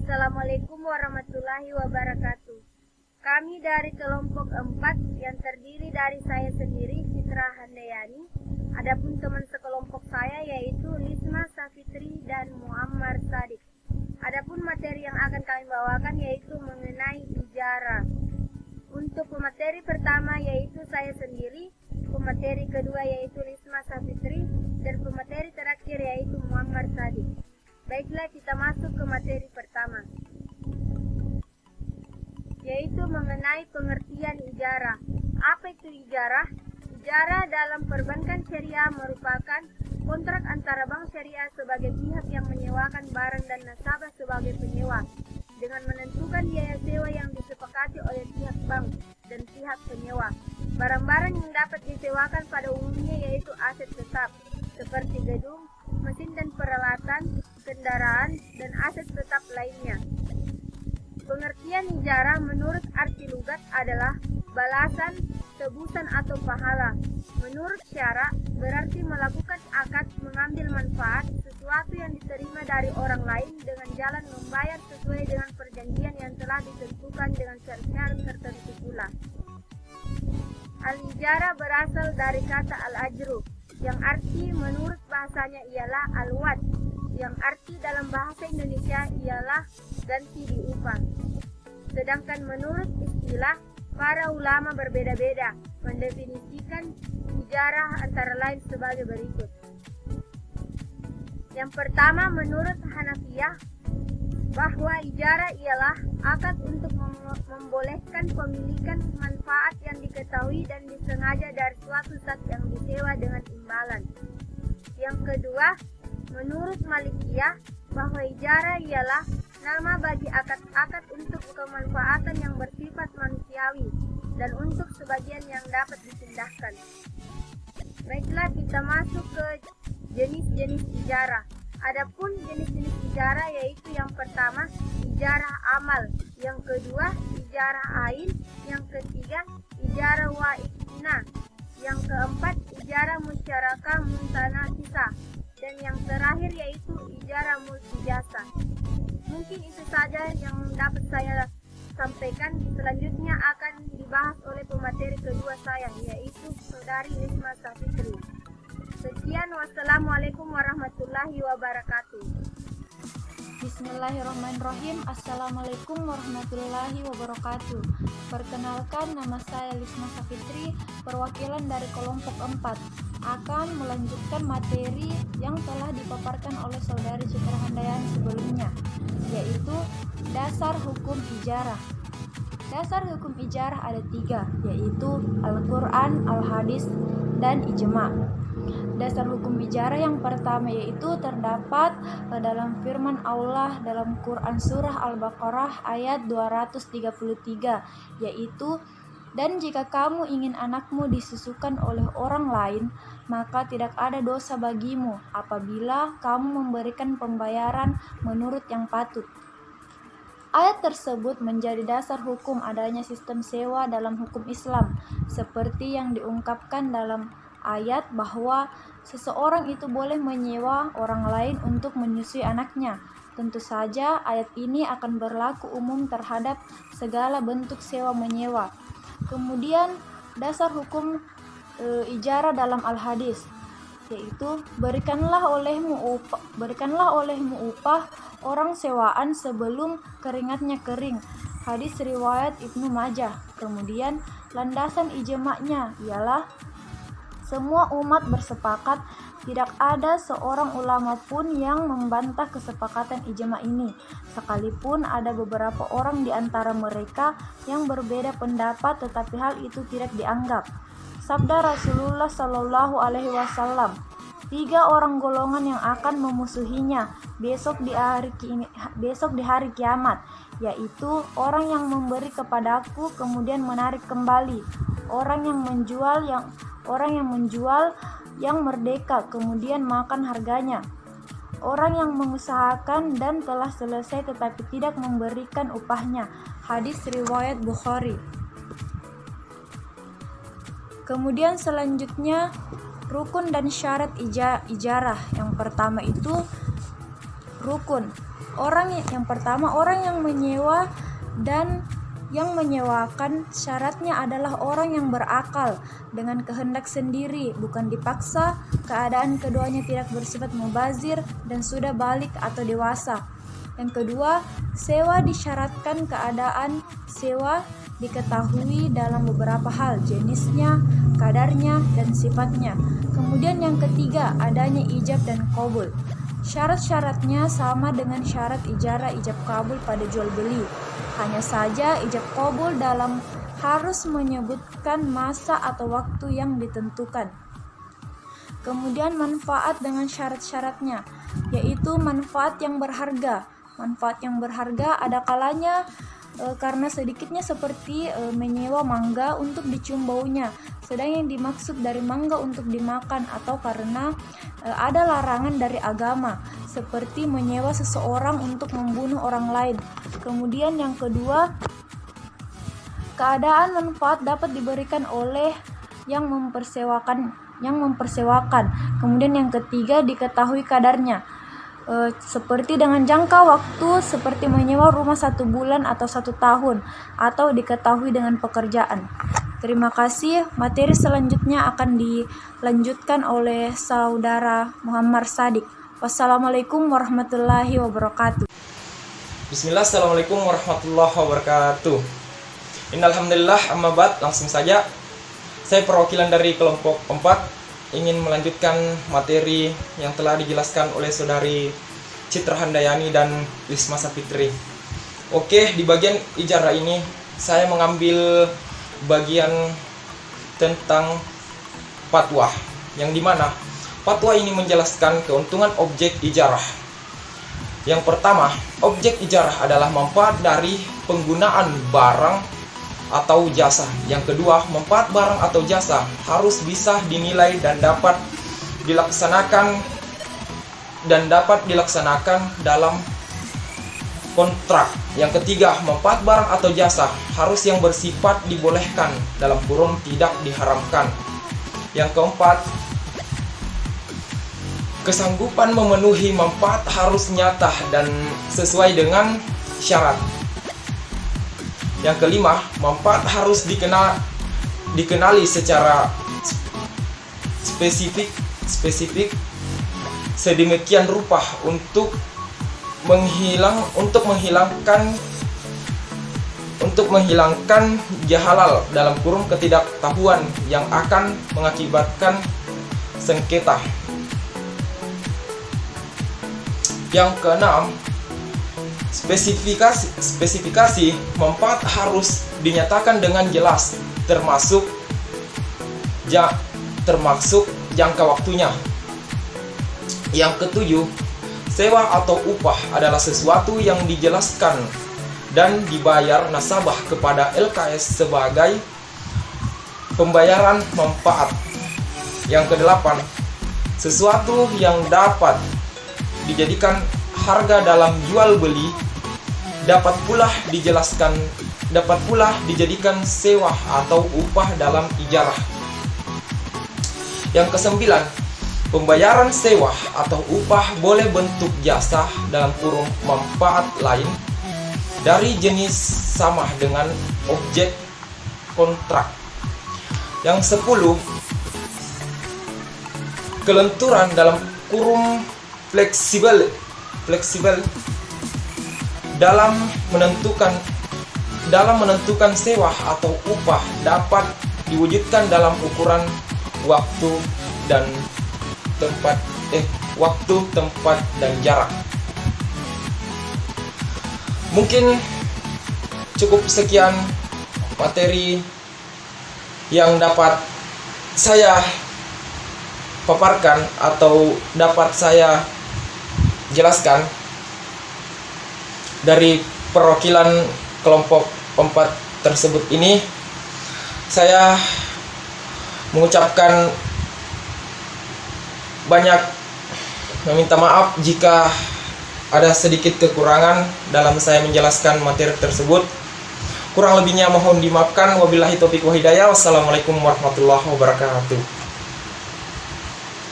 Assalamualaikum warahmatullahi wabarakatuh. Kami dari kelompok 4 yang terdiri dari saya sendiri, Citra Handayani. Adapun teman sekelompok saya yaitu Lisma Safitri dan Muammar Sadik. Adapun materi yang akan kami bawakan yaitu mengenai ijarah. Untuk pemateri pertama yaitu saya sendiri, pemateri kedua yaitu Lisma Safitri, dan pemateri terakhir yaitu Muammar Sadik. Baiklah, kita masuk ke materi pertama, yaitu mengenai pengertian ijarah. Apa itu ijarah? Ijarah dalam perbankan syariah merupakan kontrak antara bank syariah sebagai pihak yang menyewakan barang dan nasabah sebagai penyewa, dengan menentukan biaya sewa yang disepakati oleh pihak bank dan pihak penyewa. Barang-barang yang dapat disewakan pada umumnya yaitu aset tetap, seperti gedung, mesin dan peralatan, kendaraan, dan aset tetap lainnya. Pengertian ijarah menurut arti lugat adalah balasan, tebusan atau pahala. Menurut syara, berarti melakukan akad mengambil manfaat sesuatu yang diterima dari orang lain dengan jalan membayar sesuai dengan perjanjian yang telah ditentukan dengan syarat-syarat tertentu pula. Al-ijarah berasal dari kata al-ajru, yang arti menurut bahasanya ialah al-wad, yang arti dalam bahasa Indonesia ialah ganti diupah. Sedangkan menurut istilah, para ulama berbeda-beda mendefinisikan ijarah antara lain sebagai berikut. Yang pertama, menurut Hanafiyah, bahwa ijarah ialah akad untuk membolehkan pemilikan manfaat yang diketahui dan disengaja dari suatu zat yang disewa dengan imbalan. Yang kedua, menurut Malikiyah, bahwa ijarah ialah nama bagi akad-akad untuk kemanfaatan yang bersifat manusiawi dan untuk sebagian yang dapat dipindahkan. Baiklah, kita masuk ke jenis-jenis ijarah. Adapun jenis-jenis ijarah yaitu yang pertama, ijarah amal, yang kedua, ijarah ain, yang ketiga, ijarah wa'idna, yang keempat, ijarah musyarakah muntanasisah, dan yang terakhir yaitu ijarah multijasa. Mungkin itu saja yang dapat saya sampaikan. Selanjutnya akan dibahas oleh pemateri kedua saya, yaitu Saudari Lisma Safitri. Sekian, wassalamualaikum warahmatullahi wabarakatuh. Bismillahirrahmanirrahim. Assalamualaikum warahmatullahi wabarakatuh. Perkenalkan, nama saya Lisma Safitri, perwakilan dari kelompok 4, akan melanjutkan materi yang telah dipaparkan oleh Saudari Citra Handayani sebelumnya, yaitu dasar hukum ijarah. Dasar hukum ijarah ada 3, yaitu Al-Quran, Al-Hadis, dan Ijma'. Dasar hukum ijarah yang pertama yaitu terdapat dalam firman Allah dalam Quran Surah Al-Baqarah ayat 233, yaitu, dan jika kamu ingin anakmu disusukan oleh orang lain, maka tidak ada dosa bagimu apabila kamu memberikan pembayaran menurut yang patut. Ayat tersebut menjadi dasar hukum adanya sistem sewa dalam hukum Islam, seperti yang diungkapkan dalam ayat bahwa seseorang itu boleh menyewa orang lain untuk menyusui anaknya. Tentu saja ayat ini akan berlaku umum terhadap segala bentuk sewa-menyewa. Kemudian dasar hukum ijarah dalam Al-Hadis, yaitu berikanlah olehmu upah orang sewaan sebelum keringatnya kering. Hadis riwayat Ibnu Majah. Kemudian landasan ijma'nya ialah semua umat bersepakat, tidak ada seorang ulama pun yang membantah kesepakatan ijma' ini, sekalipun ada beberapa orang di antara mereka yang berbeda pendapat, tetapi hal itu tidak dianggap. Sabda Rasulullah Shallallahu Alaihi Wasallam, 3 orang golongan yang akan memusuhinya besok di hari kiamat, yaitu orang yang memberi kepadaku kemudian menarik kembali, orang yang menjual yang merdeka kemudian makan harganya, orang yang mengusahakan dan telah selesai tetapi tidak memberikan upahnya. Hadis riwayat Bukhari. Kemudian selanjutnya rukun dan syarat ijarah. Yang pertama itu rukun. Yang pertama, orang yang menyewa dan yang menyewakan syaratnya adalah orang yang berakal dengan kehendak sendiri, bukan dipaksa, keadaan keduanya tidak bersifat mubazir dan sudah balik atau dewasa. Yang kedua, sewa disyaratkan keadaan sewa diketahui dalam beberapa hal, jenisnya, kadarnya, dan sifatnya. Kemudian yang ketiga, adanya ijab dan qabul. Syarat-syaratnya sama dengan syarat ijarah ijab kabul pada jual beli. Hanya saja ijab qabul dalam harus menyebutkan masa atau waktu yang ditentukan. Kemudian manfaat dengan syarat-syaratnya, yaitu manfaat yang berharga. Manfaat yang berharga ada kalanya karena sedikitnya seperti menyewa mangga untuk dicium baunya, sedang yang dimaksud dari mangga untuk dimakan, atau karena ada larangan dari agama seperti menyewa seseorang untuk membunuh orang lain. Kemudian yang kedua, keadaan manfaat dapat diberikan oleh yang mempersewakan. Kemudian yang ketiga, diketahui kadarnya, seperti dengan jangka waktu seperti menyewa rumah 1 bulan atau 1 tahun, atau diketahui dengan pekerjaan. Terima kasih. Materi selanjutnya akan dilanjutkan oleh saudara Muhammad Sadik. Wassalamualaikum warahmatullahi wabarakatuh. Bismillah, assalamualaikum warahmatullahi wabarakatuh. Innalhamdulillah, amma ba'd. Langsung saja, saya perwakilan dari kelompok 4 ingin melanjutkan materi yang telah dijelaskan oleh saudari Citra Handayani dan Lisma Safitri. Oke, di bagian ijarah ini saya mengambil bagian tentang fatwa, yang dimana fatwa ini menjelaskan keuntungan objek ijarah. Yang pertama, objek ijarah adalah manfaat dari penggunaan barang atau jasa. Yang kedua, manfaat barang atau jasa harus bisa dinilai dan dapat dilaksanakan dalam kontrak. Yang ketiga, manfaat barang atau jasa harus yang bersifat dibolehkan dalam kurung tidak diharamkan. Yang keempat, kesanggupan memenuhi manfaat harus nyata dan sesuai dengan syarat. Yang kelima, manfaat harus dikenali secara spesifik sedemikian rupa untuk menghilangkan jahalal dalam kurung ketidaktahuan yang akan mengakibatkan sengketa. Yang keenam, spesifikasi manfaat harus dinyatakan dengan jelas, termasuk jangka waktunya. Yang ketujuh, sewa atau upah adalah sesuatu yang dijelaskan dan dibayar nasabah kepada LKS sebagai pembayaran manfaat. Yang kedelapan, sesuatu yang dapat dijadikan harga dalam jual beli dapat pula dijadikan sewa atau upah dalam ijarah. Yang kesembilan, pembayaran sewa atau upah boleh bentuk jasa dalam kurung manfaat lain dari jenis sama dengan objek kontrak. Yang 10, kelenturan dalam kurung fleksibel dalam menentukan sewa atau upah dapat diwujudkan dalam ukuran waktu, tempat dan jarak. Mungkin cukup sekian materi yang dapat saya paparkan atau dapat saya jelaskan dari perwakilan kelompok 4 tersebut ini. Saya mengucapkan banyak meminta maaf jika ada sedikit kekurangan dalam saya menjelaskan materi tersebut. Kurang lebihnya mohon dimaafkan. Wabillahi taufiq wa hidayah. Wassalamualaikum warahmatullahi wabarakatuh.